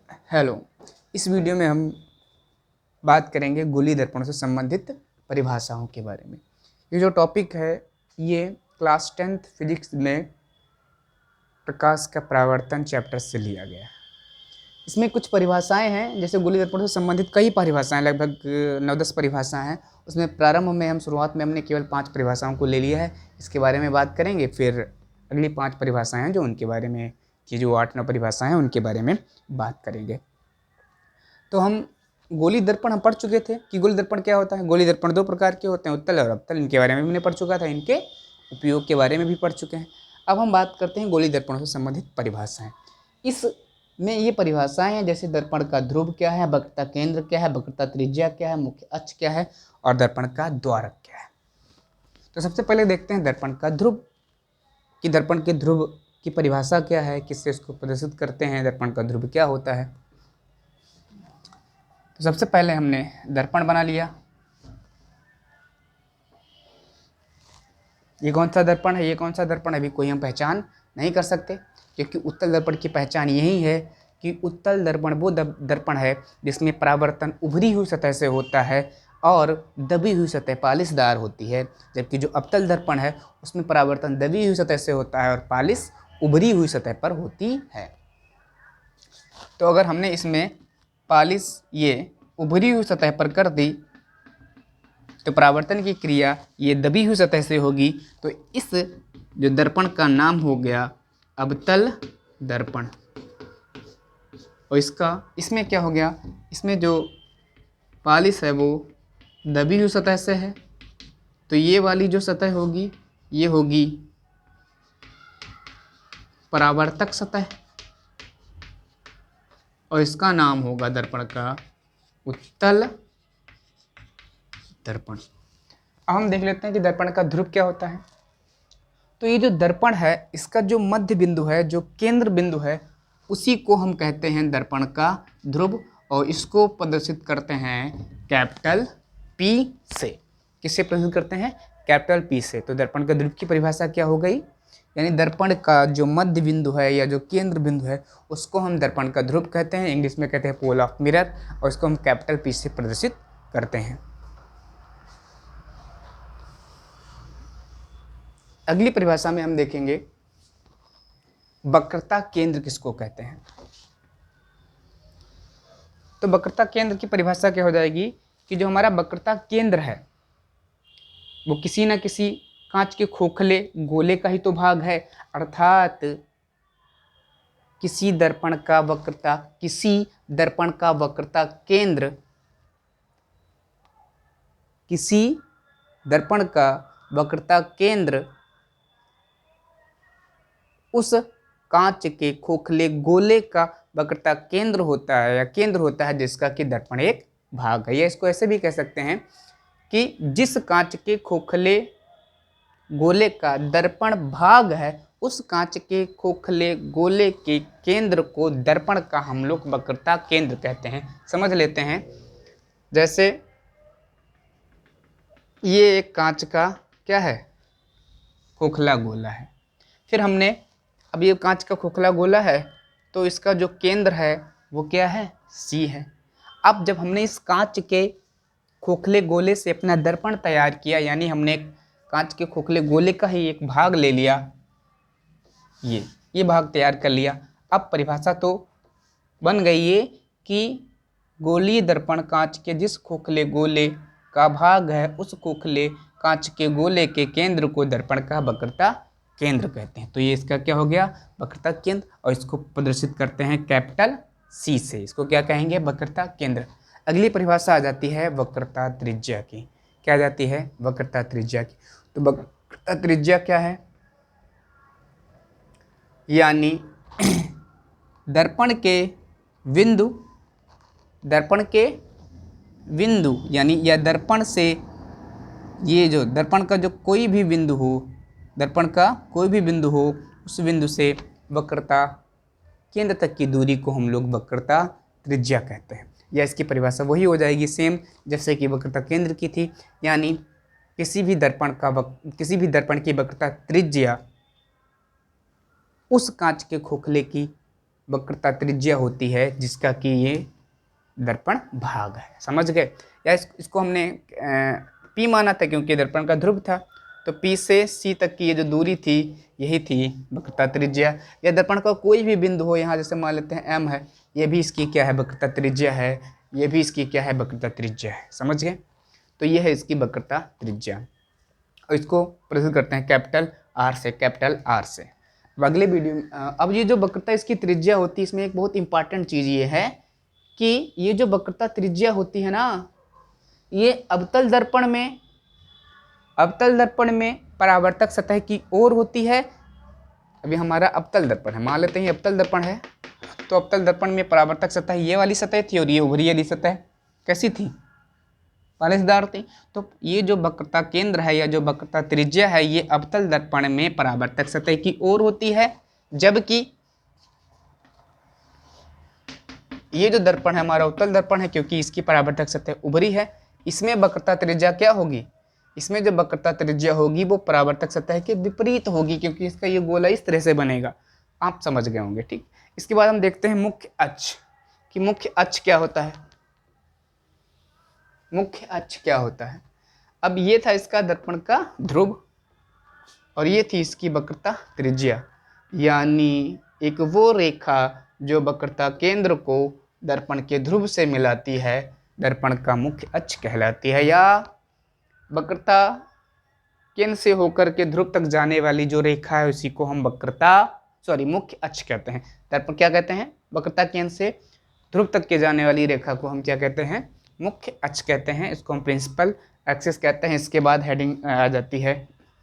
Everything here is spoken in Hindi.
हेलो। इस वीडियो में हम बात करेंगे गोली दर्पण से संबंधित परिभाषाओं के बारे में। ये जो टॉपिक है ये क्लास 10th फिजिक्स में प्रकाश का परावर्तन चैप्टर से लिया गया है। इसमें कुछ परिभाषाएं हैं, जैसे गोली दर्पण से संबंधित कई परिभाषाएं, लगभग 9-10 परिभाषाएं हैं। उसमें प्रारंभ में शुरुआत में हमने केवल 5 परिभाषाओं को ले लिया है, इसके बारे में बात करेंगे। फिर अगली 5 परिभाषाएं हैं जो उनके बारे में, कि जो 8-9 परिभाषाएं हैं उनके बारे में बात करेंगे। तो हम गोली दर्पण हम पढ़ चुके थे कि गोली दर्पण क्या होता है। गोली दर्पण 2 प्रकार के होते हैं, उत्तल और अवतल। इनके बारे में भी मैंने पढ़ चुका था, इनके उपयोग के बारे में भी पढ़ चुके हैं। अब हम बात करते हैं गोली दर्पण से संबंधित परिभाषाएं। इसमें ये परिभाषाएं हैं, जैसे दर्पण का ध्रुव क्या है, वक्रता केंद्र क्या है, वक्रता त्रिज्या क्या है, मुख्य अक्ष क्या है और दर्पण का द्वारक क्या है। तो सबसे पहले देखते हैं दर्पण का ध्रुव, कि दर्पण के ध्रुव की परिभाषा क्या है, किससे इसको प्रदर्शित करते हैं, दर्पण का ध्रुव क्या होता है। तो सबसे पहले हमने दर्पण बना लिया। ये कौन सा दर्पण है, ये कौन सा दर्पण है, अभी कोई हम पहचान नहीं कर सकते, क्योंकि उत्तल दर्पण की पहचान यही है कि उत्तल दर्पण वो दर्पण है जिसमें परावर्तन उभरी हुई सतह से होता है और दबी हुई सतह पालिशदार होती है, जबकि जो अवतल दर्पण है उसमें परावर्तन दबी हुई सतह से होता है और पालिश उभरी हुई सतह पर होती है। तो अगर हमने इसमें पालिश ये उभरी हुई सतह पर कर दी तो परावर्तन की क्रिया ये दबी हुई सतह से होगी। तो इस जो दर्पण का नाम हो गया अवतल दर्पण। और इसमें क्या हो गया, इसमें जो पालिश है वो दबी हुई सतह से है, तो ये वाली जो सतह होगी ये होगी परावर्तक सतह और इसका नाम होगा दर्पण का उत्तल दर्पण। अब हम देख लेते हैं कि दर्पण का ध्रुव क्या होता है। तो ये जो दर्पण है इसका जो मध्य बिंदु है, जो केंद्र बिंदु है, उसी को हम कहते हैं दर्पण का ध्रुव और इसको प्रदर्शित करते हैं कैपिटल पी से। किससे प्रदर्शित करते हैं? कैपिटल पी से। तो दर्पण का ध्रुव की परिभाषा क्या हो गई, यानी दर्पण का जो मध्य बिंदु है या जो केंद्र बिंदु है उसको हम दर्पण का ध्रुव कहते हैं, इंग्लिश में कहते हैं पोल ऑफ मिरर, और इसको हम कैपिटल पी से प्रदर्शित करते हैं। अगली परिभाषा में हम देखेंगे वक्रता केंद्र किसको कहते हैं। तो वक्रता केंद्र की परिभाषा क्या हो जाएगी कि जो हमारा वक्रता केंद्र है वो किसी न किसी कांच के खोखले गोले का ही तो भाग है, अर्थात किसी दर्पण का वक्रता केंद्र, किसी दर्पण का वक्रता केंद्र उस कांच के खोखले गोले का वक्रता केंद्र होता है या केंद्र होता है जिसका कि दर्पण एक भाग है। या इसको ऐसे भी कह सकते हैं कि जिस कांच के खोखले गोले का दर्पण भाग है उस कांच के खोखले गोले के केंद्र को दर्पण का हम लोग वक्रता केंद्र कहते हैं। समझ लेते हैं, जैसे ये एक कांच का क्या है, खोखला गोला है। फिर हमने, अब ये कांच का खोखला गोला है तो इसका जो केंद्र है वो क्या है, सी है। अब जब हमने इस कांच के खोखले गोले से अपना दर्पण तैयार किया, यानी हमने कांच के खोखले गोले का ही एक भाग ले लिया, ये भाग तैयार कर लिया। अब परिभाषा तो बन गई ये कि गोलीय दर्पण कांच के जिस खोखले गोले का भाग है उस खोखले कांच के गोले के केंद्र को दर्पण का वक्रता केंद्र कहते हैं। तो ये इसका क्या हो गया, वक्रता केंद्र, और इसको प्रदर्शित करते हैं कैपिटल सी से। इसको क्या कहेंगे, वक्रता केंद्र। अगली परिभाषा आ जाती है वक्रता त्रिज्या की। क्या आ जाती है, वक्रता त्रिज्या की। तो वक्रता त्रिज्या क्या है, यानी दर्पण के बिंदु यानी या दर्पण से, ये जो दर्पण का जो कोई भी बिंदु हो, दर्पण का कोई भी बिंदु हो, उस बिंदु से वक्रता केंद्र तक की दूरी को हम लोग वक्रता त्रिज्या कहते हैं। या इसकी परिभाषा वही हो जाएगी सेम जैसे कि वक्रता केंद्र की थी, यानी किसी भी दर्पण की वक्रता त्रिज्या उस कांच के खोखले की वक्रता त्रिज्या होती है जिसका कि ये दर्पण भाग है। समझ गए? या इसको हमने P माना था क्योंकि दर्पण का ध्रुव था, तो P से C तक की ये जो दूरी थी यही थी वक्रता त्रिज्या। या दर्पण का कोई भी बिंदु हो, यहाँ जैसे मान लेते हैं M है, ये भी इसकी क्या है, वक्रता त्रिज्या है, ये भी इसकी क्या है, वक्रता त्रिज्या है। समझ गए? तो ये है इसकी वक्रता त्रिज्या। और इसको प्रस्तुत करते हैं कैपिटल R से, कैपिटल R से। अब अगले वीडियो में अब ये जो वक्रता इसकी त्रिज्या होती है, इसमें एक बहुत इंपॉर्टेंट चीज़ ये है कि ये जो वक्रता त्रिज्या होती है ना, ये अवतल दर्पण में परावर्तक सतह की ओर होती है। अभी हमारा अवतल दर्पण है, मान लेते हैं अवतल दर्पण है, तो अवतल दर्पण में परावर्तक सतह ये वाली सतह थी और ये उभरी वाली सतह कैसी थी, पालिशदार थी। तो ये जो वक्रता केंद्र है या जो वक्रता त्रिज्या है ये अवतल दर्पण में परावर्तक सतह की ओर होती है, जबकि ये जो दर्पण है हमारा उत्तल दर्पण है, क्योंकि इसकी परावर्तक सतह उभरी है, इसमें वक्रता त्रिज्या क्या होगी, इसमें जो वक्रता त्रिज्या होगी वो परावर्तक सतह के विपरीत होगी, क्योंकि इसका ये गोला इस तरह से बनेगा। आप समझ गए होंगे, ठीक। इसके बाद हम देखते हैं मुख्य अक्ष कि मुख्य अक्ष क्या होता है। मुख्य अक्ष क्या होता है? अब ये था इसका दर्पण का ध्रुव और ये थी इसकी वक्रता त्रिज्या, यानी एक वो रेखा जो वक्रता केंद्र को दर्पण के ध्रुव से मिलाती है दर्पण का मुख्य अक्ष कहलाती है। या वक्रता केंद्र से होकर के ध्रुव तक जाने वाली जो रेखा है उसी को हम मुख्य अक्ष कहते हैं। दर्पण क्या कहते हैं? वक्रता केंद्र से ध्रुव तक के जाने वाली रेखा को हम क्या कहते हैं? मुख्य अक्ष कहते हैं। इसको हम प्रिंसिपल एक्सिस कहते हैं। इसके बाद हेडिंग आ जाती है